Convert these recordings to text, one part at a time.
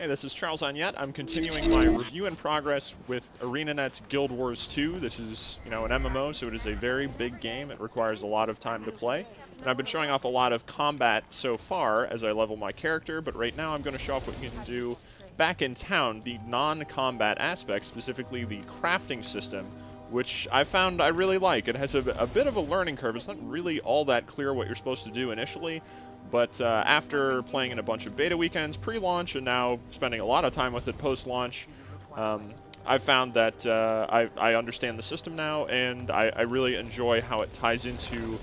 Hey, this is Charles Onyet. I'm continuing my review in progress with ArenaNet's Guild Wars 2. This is, an MMO, so it is a very big game. It requires a lot of time to play. And I've been showing off a lot of combat so far as I level my character, but right now I'm going to show off what you can do back in town, the non-combat aspects, specifically the crafting system, which I found I really like. It has a bit of a learning curve. It's not really all that clear what you're supposed to do initially, but after playing in a bunch of beta weekends pre-launch and now spending a lot of time with it post-launch, I've found that I understand the system now, and I really enjoy how it ties into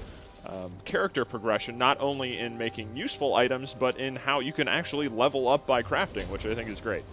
character progression, not only in making useful items, but in how you can actually level up by crafting, which I think is great.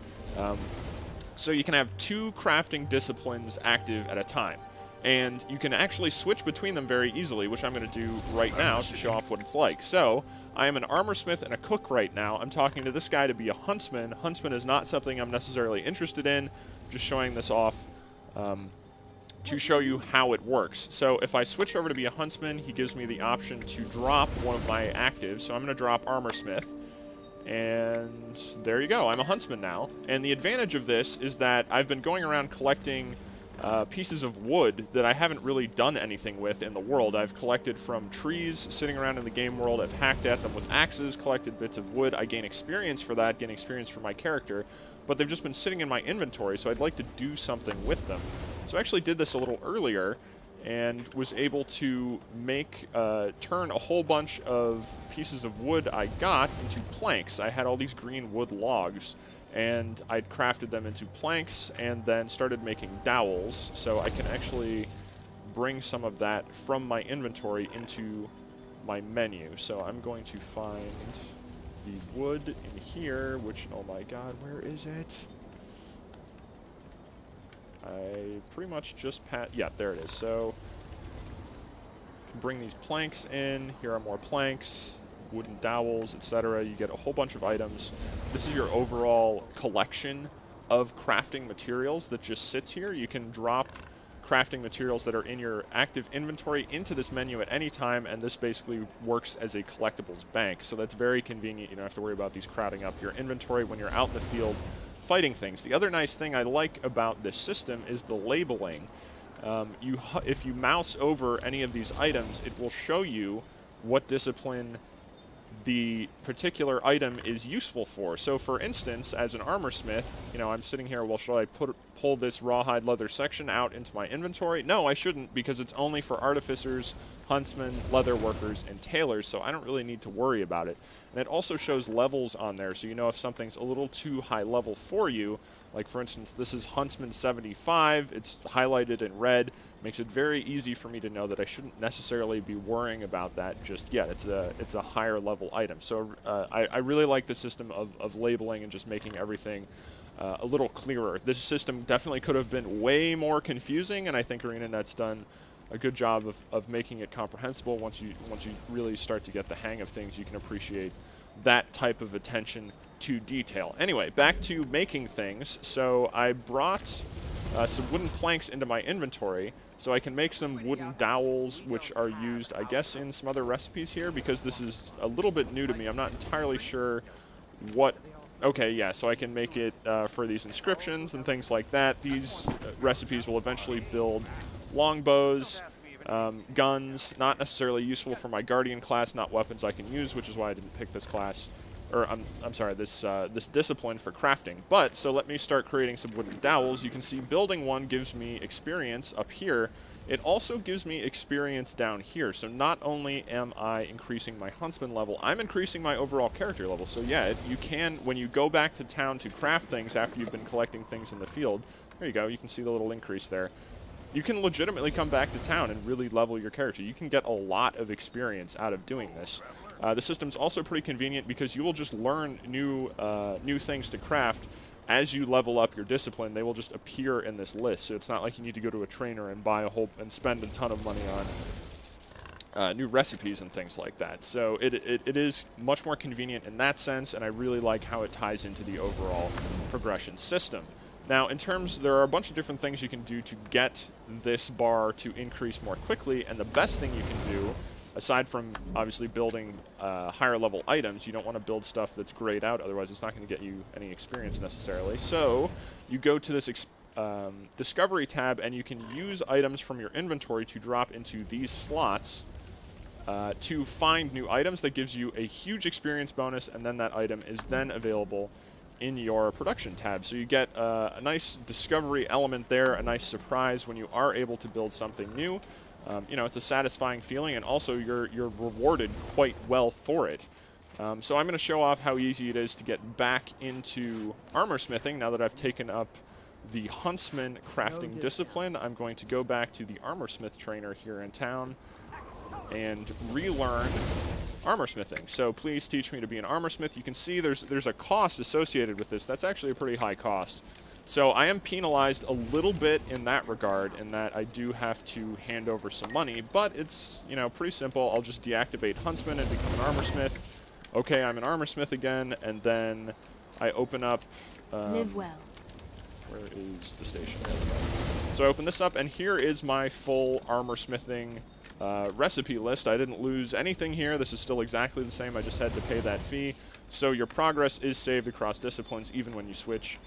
So you can have 2 crafting disciplines active at a time, and you can actually switch between them very easily, which I'm going to do right now to show off what it's like. So, I am an armorsmith and a cook right now. I'm talking to this guy to be a huntsman. Huntsman is not something I'm necessarily interested in, just showing this off to show you how it works. So if I switch over to be a huntsman, he gives me the option to drop one of my actives, so I'm going to drop armorsmith. And there you go, I'm a huntsman now. And the advantage of this is that I've been going around collecting pieces of wood that I haven't really done anything with in the world. I've collected from trees sitting around in the game world, I've hacked at them with axes, collected bits of wood. I gain experience for that, gain experience for my character, but they've just been sitting in my inventory, so I'd like to do something with them. So I actually did this a little earlier, and was able to make, turn a whole bunch of pieces of wood I got into planks. I had all these green wood logs, and I'd crafted them into planks, and then started making dowels, so I can actually bring some of that from my inventory into my menu. So I'm going to find the wood in here, which, oh my god, where is it? I pretty much just yeah, there it is. So, bring these planks in. Here are more planks, wooden dowels, etc. You get a whole bunch of items. This is your overall collection of crafting materials that just sits here. You can drop crafting materials that are in your active inventory into this menu at any time, and this basically works as a collectibles bank. So that's very convenient. You don't have to worry about these crowding up your inventory when you're out in the field fighting things. The other nice thing I like about this system is the labeling. If you mouse over any of these items, it will show you what discipline the particular item is useful for. So for instance, as an armorsmith, I'm sitting here, well, should I pull this rawhide leather section out into my inventory? No, I shouldn't, because it's only for artificers, huntsmen, leather workers, and tailors, so I don't really need to worry about it. And it also shows levels on there, so you know if something's a little too high level for you. Like, for instance, this is Huntsman 75, it's highlighted in red, makes it very easy for me to know that I shouldn't necessarily be worrying about that just yet. It's a higher level item. So I really like the system of labeling and just making everything a little clearer. This system definitely could have been way more confusing, and I think ArenaNet's done a good job of making it comprehensible. Once you really start to get the hang of things, you can appreciate that type of attention to detail. Anyway, back to making things. So I brought some wooden planks into my inventory, so I can make some wooden dowels, which are used, I guess, in some other recipes here, because this is a little bit new to me. I'm not entirely sure what... Okay, yeah, so I can make it for these inscriptions and things like that. These recipes will eventually build longbows, guns, not necessarily useful for my Guardian class, not weapons I can use, which is why I didn't pick this class, or I'm sorry, this discipline for crafting. But, so let me start creating some wooden dowels. You can see building one gives me experience up here. It also gives me experience down here. So not only am I increasing my huntsman level, I'm increasing my overall character level. So yeah, you can, when you go back to town to craft things after you've been collecting things in the field, there you go, you can see the little increase there. You can legitimately come back to town and really level your character. You can get a lot of experience out of doing this. The system's also pretty convenient because you will just learn new things to craft. As you level up your discipline, they will just appear in this list. So it's not like you need to go to a trainer and buy and spend a ton of money on new recipes and things like that. So it is much more convenient in that sense, and I really like how it ties into the overall progression system. Now, there are a bunch of different things you can do to get this bar to increase more quickly, and the best thing you can do aside from obviously building higher level items, you don't want to build stuff that's grayed out, otherwise it's not going to get you any experience necessarily. So you go to this Discovery tab, and you can use items from your inventory to drop into these slots to find new items. That gives you a huge experience bonus, and then that item is then available in your production tab. So you get a nice discovery element there, a nice surprise when you are able to build something new. You know, it's a satisfying feeling, and also you're rewarded quite well for it. So I'm going to show off how easy it is to get back into armor smithing now that I've taken up the Huntsman crafting discipline. I'm going to go back to the armor smith trainer here in town and relearn armor smithing. So please teach me to be an armor smith. You can see there's a cost associated with this. That's actually a pretty high cost. So I am penalized a little bit in that regard, in that I do have to hand over some money, but it's, you know, pretty simple. I'll just deactivate Huntsman and become an armor smith. Okay, I'm an armor smith again, and then I open up... Live well. Where is the station? So I open this up, and here is my full armor smithing recipe list. I didn't lose anything here. This is still exactly the same. I just had to pay that fee. So your progress is saved across disciplines even when you switch.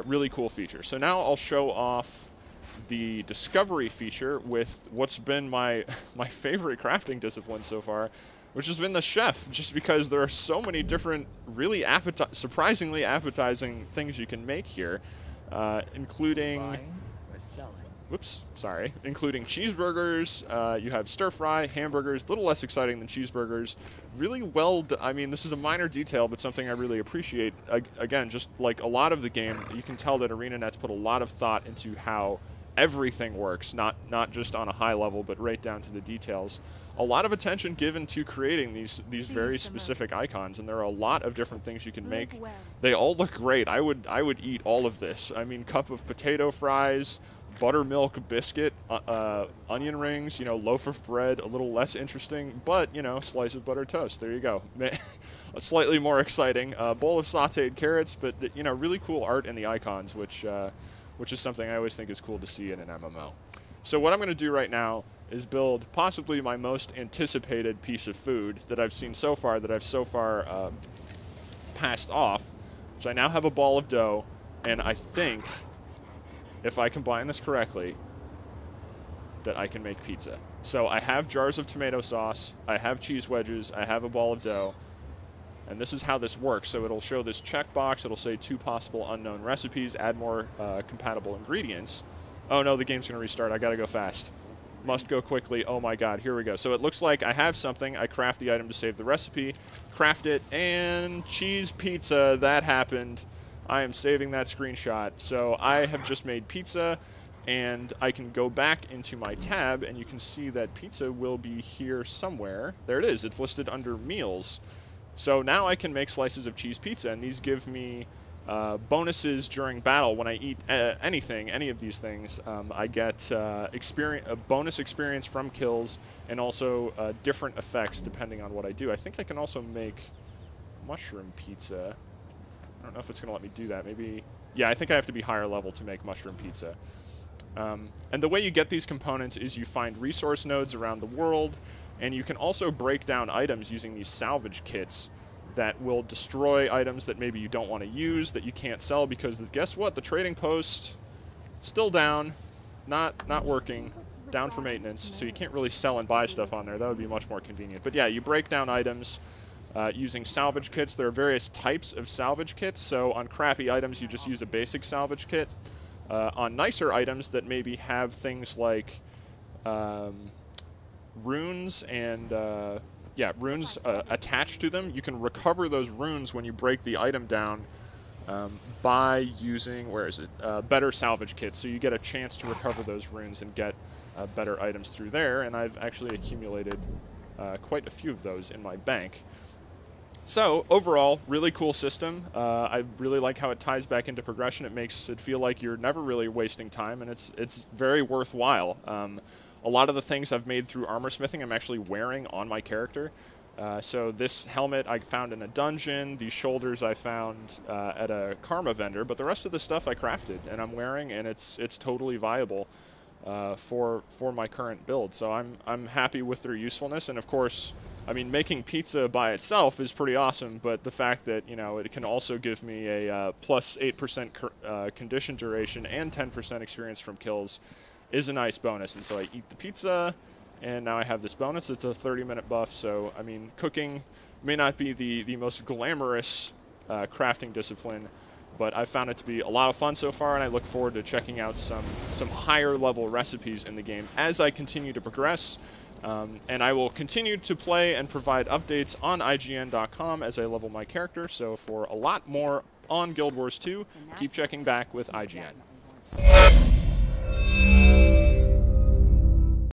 Really cool feature. So now I'll show off the discovery feature with what's been my favorite crafting discipline so far, which has been the chef, just because there are so many different really surprisingly appetizing things you can make here, including... Whoops, sorry. Including cheeseburgers, you have stir-fry, hamburgers, a little less exciting than cheeseburgers. Really well, I mean, this is a minor detail, but something I really appreciate. Again, just like a lot of the game, you can tell that ArenaNet's put a lot of thought into how everything works, not just on a high level, but right down to the details. A lot of attention given to creating these very specific icons, and there are a lot of different things you can make. They all look great. I would eat all of this. I mean, cup of potato fries, buttermilk biscuit, onion rings, you know, loaf of bread, a little less interesting, but, you know, slice of buttered toast. There you go. Slightly more exciting. A bowl of sautéed carrots, but, you know, really cool art in the icons, which is something I always think is cool to see in an MMO. So what I'm going to do right now is build possibly my most anticipated piece of food that I've seen so far, that I've so far passed off. So I now have a ball of dough, and I think, if I combine this correctly, that I can make pizza. So I have jars of tomato sauce, I have cheese wedges, I have a ball of dough, and this is how this works. So it'll show this checkbox, it'll say 2 possible unknown recipes, add more compatible ingredients. Oh no, the game's gonna restart, I gotta go fast. Must go quickly, oh my god, here we go. So it looks like I have something, I craft the item to save the recipe, craft it, and cheese pizza, that happened. I am saving that screenshot. So I have just made pizza, and I can go back into my tab, and you can see that pizza will be here somewhere. There it is. It's listed under meals. So now I can make slices of cheese pizza, and these give me bonuses during battle. When I eat anything, any of these things, I get a bonus experience from kills, and also different effects depending on what I do. I think I can also make mushroom pizza. I don't know if it's going to let me do that. Maybe... Yeah, I think I have to be higher level to make mushroom pizza. And the way you get these components is you find resource nodes around the world, and you can also break down items using these salvage kits that will destroy items that maybe you don't want to use, that you can't sell, because guess what? The trading post, still down, not working, down for maintenance, so you can't really sell and buy stuff on there. That would be much more convenient. But yeah, you break down items using salvage kits. There are various types of salvage kits, so on crappy items you just use a basic salvage kit. On nicer items that maybe have things like runes and runes attached to them, you can recover those runes when you break the item down by using, where is it, better salvage kits. So you get a chance to recover those runes and get better items through there, and I've actually accumulated quite a few of those in my bank. So, overall, really cool system. I really like how it ties back into progression. It makes it feel like you're never really wasting time, and it's very worthwhile. A lot of the things I've made through armor smithing I'm actually wearing on my character. So this helmet I found in a dungeon, these shoulders I found at a karma vendor, but the rest of the stuff I crafted and I'm wearing, and it's totally viable. for my current build. So I'm happy with their usefulness, and of course, I mean, making pizza by itself is pretty awesome, but the fact that, you know, it can also give me a plus 8% condition duration and 10% experience from kills is a nice bonus. And so I eat the pizza, and now I have this bonus. It's a 30-minute buff, so, I mean, cooking may not be the most glamorous crafting discipline, but I've found it to be a lot of fun so far, and I look forward to checking out some higher-level recipes in the game as I continue to progress. And I will continue to play and provide updates on IGN.com as I level my character. So for a lot more on Guild Wars 2, keep checking back with IGN.